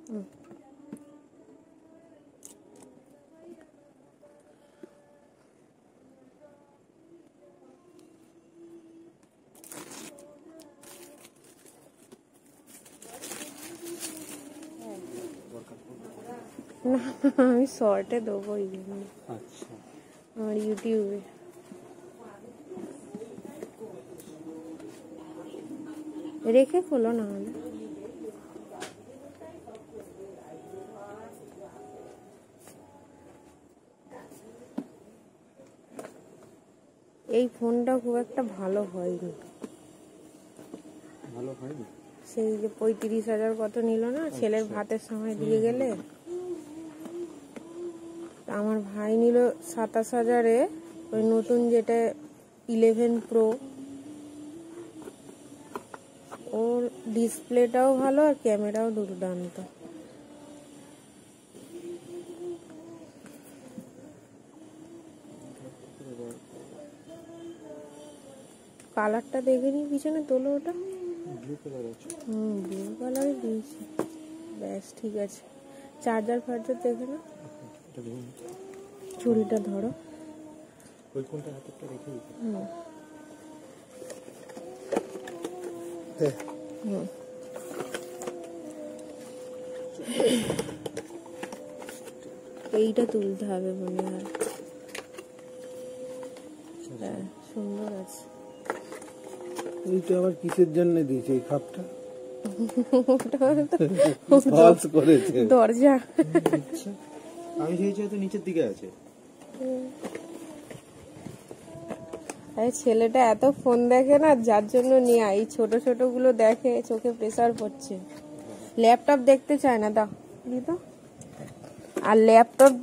না আমি শর্টে দেবো এই জন্য। আচ্ছা আমার ইউটিউবে রেখে খোলো না হলে। এই ফোনটা খুব একটা ভালো হয়নি। ভালো হয়নি? সেই যে 35,000 কত নিল না, ছেলের ভাতের সময় দিয়ে গেলে। আমার ভাই নিল 27,000-এ ওই নতুন যেটা 11 Pro। ওর ডিসপ্লেটাও ভালো আর ক্যামেরাও দুর্দান্ত। কালারটা দেখে নি, পিছনে তোলো ওটা। ব্লু কালারে দিয়েছি, ব্যাস ঠিক আছে। চার্জার ফার্জার দেখে না, চুড়িটা ধরো। এইটা তুলতে হবে মনে হয়। হ্যাঁ সুন্দর আছে। এইটা আবার কিসের জন্য দিয়েছে এই খাপটা? দরজা। আমি ভেবেছি হয়তো নিচের দিকে আছে। ছেলেটা এত ফোন দেখে না, যার জন্য নিয়ে এই ছোট ছোট গুলো দেখে, চোখে প্রেসার পড়ছে। ল্যাপটপ দেখতে চায় না, দাও দি তো। আর ল্যাপটপ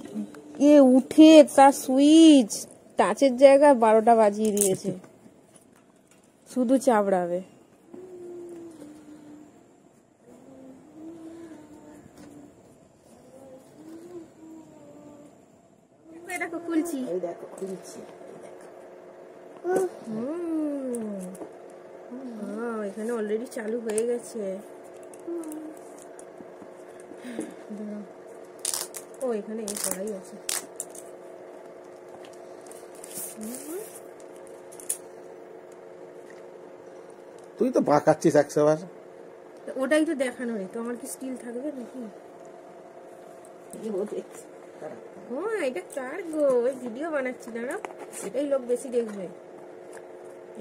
উঠে তার সুইচ টাচের জায়গায় 12টা বাজিয়ে দিয়েছে, শুধু চাপড়াবে। দেখো খুলছি, এখানে অলরেডি চালু হয়ে গেছে। ও এখানে এই করাই আছে। তুই তো বাঁকাচ্ছিস 100 বার। ওটাই তো দেখানো নেই তো, আমার কি স্টিল থাকবে নাকি? হ্যাঁ এটা কার গো, ভিডিও বানাচ্ছি দাঁড়া, এটাই লোক বেশি দেখবে।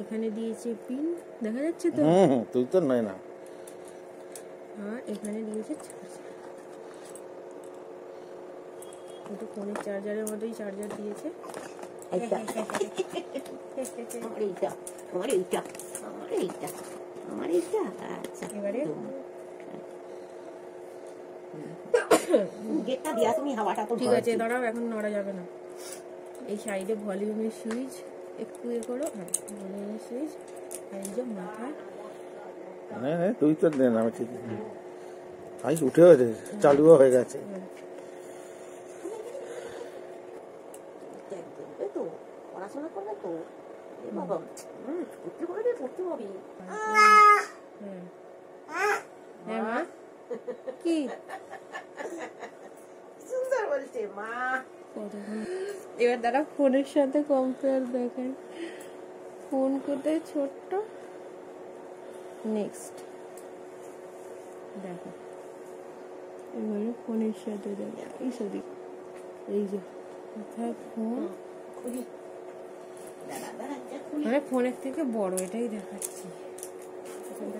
এখানে দিয়েছে পিন, দেখা যাচ্ছে তো? তুই তো নয় না। হ্যাঁ এখানে দিয়েছে চার্জার, এটা ফোনের চার্জারের মতোই চার্জার দিয়েছে। এবারে ঠিক আছে, দাঁড়াও এখন নড়া যাবে না। এই সাইডে ভলিউমের সুইচ একটু এ করো, হ্যাঁ ভলিউমের সুইচ, আর এই যে মাথায়। তুই তো দেন, আমি ঠিক আই উঠে গেছে, চালুও হয়ে গেছে। পড়াশোনা করবে তো বাবা, করতে হবে করতে হবে। কি সুন্দর বলছে মা। এবার দাঁড়া ফোনের সাথে কম্পেয়ার দেখাই। ফোন কোথায় ছোট্ট, নেক্সট দেখো এবারে ফোনের সাথে দেখো। এই সরি, এই যে কোথায় ফোন, মানে ফোনের থেকে বড়, এটাই দেখাচ্ছি।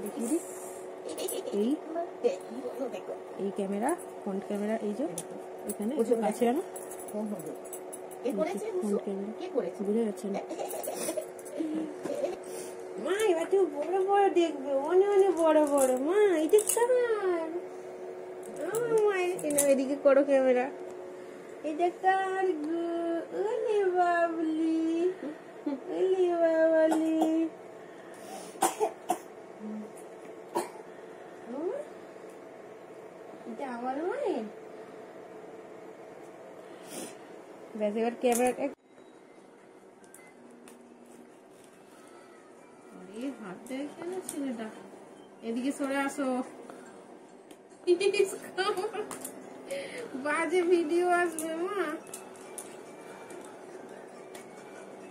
দেখিয়ে দিই, এই ক্যামেরা, ফ্রন্ট ক্যামেরা, এই যে এখানে কাছে আনো, ফ্রন্ট ক্যামেরা বুঝে যাচ্ছে না মা। এবার তুই বড় বড় দেখবে, অনেক অনেক বড় বড়। মা এটা কার? এদিকে করো ক্যামেরা, এটা কার গো? ওলে বাবলি, ওলে বাবলি। এটা আমার মায়ের। ব্যাস এবার ক্যামেরাটা হাত দেয় কেন ছেলেটা? এদিকে সরে আসো। বাজে ভিডিও আসবে মা।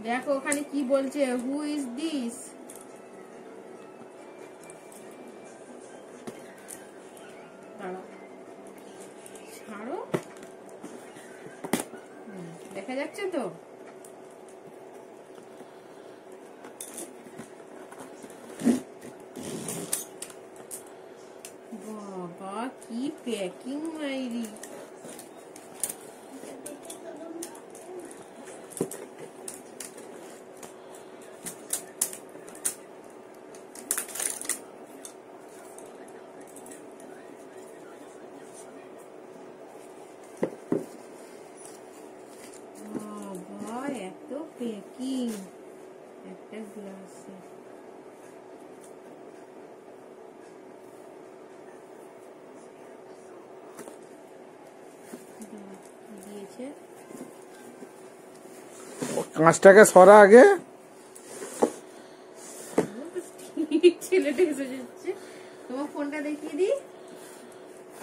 দেখো ওখানে কি বলছে, হু ইজ দিস। ছাড়ো, দেখা যাচ্ছে তো? বাবা কি প্যাকিং মাইরি। বাবা এত প্যাকিং একটা গ্লাসে। দিয়েছে কাঁচটাকে সরা আগে। ছেলেটা এসে যাচ্ছে। তোমার ফোনটা দেখিয়ে দিই,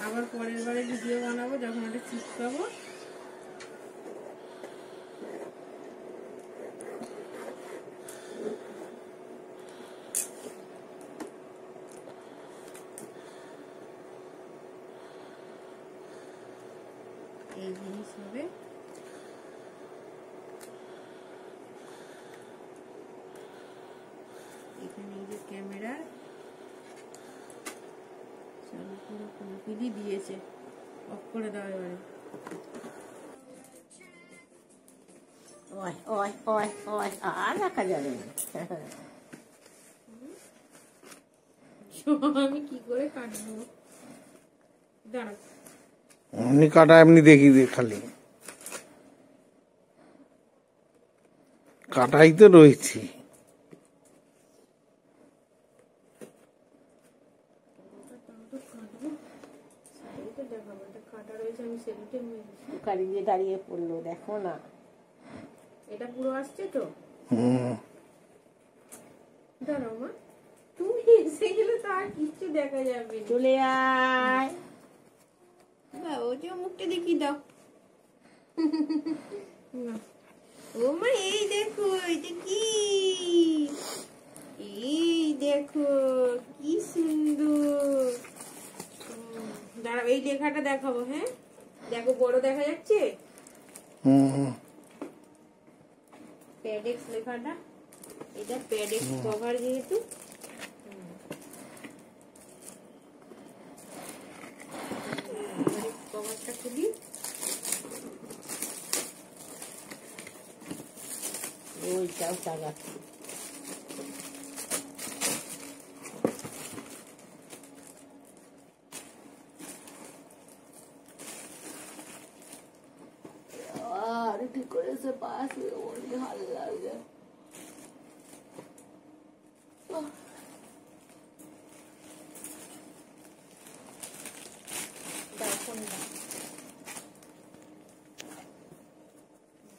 আবার পরের বারে ভিডিও বানাবো যখন ওটা চিপকাবো। এই জিনিস হবে। এখানে এই যে ক্যামেরা চালু করে কমপ্লিটই দিয়েছে। অফ করে দাও এবারে। ওই ওই ওই ওই আর রাখা যাবে না। আমি কি করে কাটবো, দাঁড়া। এমনি কাটা এমনি দেখি খালি কাটাই তো রয়েছে। গাড়ি দাঁড়িয়ে পড়লো, দেখো না। এটা পুরো আসছে তো? হুম, দাঁড়াও মা, তুমি এসে গেলে তো আর কিচ্ছু দেখা যাবে না। চলে আয়। দাও, ও যে মুখটা দেখি দাও। না। ও মা এই দেখো, এটা কি? এই দেখো কি সুন্দর। দাঁড়াও এই লেখাটা দেখাবো। হ্যাঁ দেখো, বড় দেখা যাচ্ছে হুম, প্যাডেক্স লেখাটা। এটা প্যাডেক্স কভার যেহেতু। কভারটা খুলি। ওইটাও চাগাচ্ছি। আর ঠিক করে সে পাশ ভালো লাগে।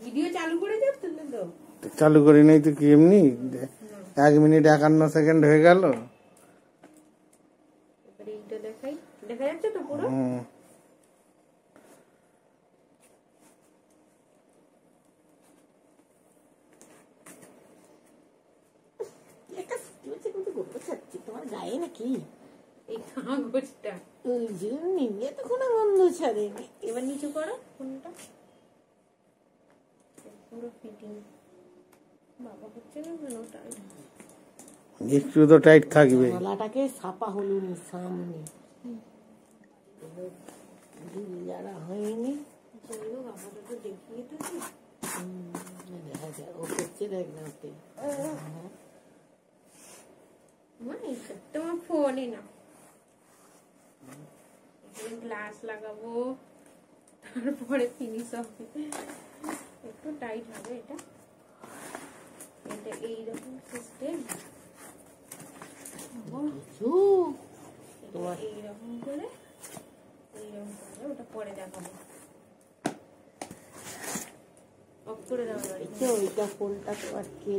ভিডিও চালু করে যাচ্ছে তো? চালু করি নাই তো কি, এমনি 1 মিনিট 51 সেকেন্ড হয়ে গেল। এবারে এইটা দেখাই, দেখা যাচ্ছে তো পুরো? হুম, একটা কিন্তু গল্প ছাড়ছি তোমার গায়ে নাকি? এই কাগজটা ওই জন্য এতক্ষণ গন্ধ ছাড়েনি। এবার নিচু করো ফোনটা, পুরো ফিটিং। বাবা হচ্ছে না কেন টাইট? একটু তো টাইট থাকবে। গলাটাকে ছাপা হলো নি সামনে, যারা হয়নি। যাই হোক আপাতত দেখিয়ে তো দিই। দেখা যায় ও করছে, দেখ না ওকে। মা এইটা তোমার ফোনে না, গ্লাস লাগাবো তারপরে ফিনিশ হবে। একটু টাইট হবে এটা। এটা এইরকম সিস্টেম। এইরকম করে ওটা পরে দেখাবো। অফ করে দেওয়া। ওইটা ফোনটা তো আর কে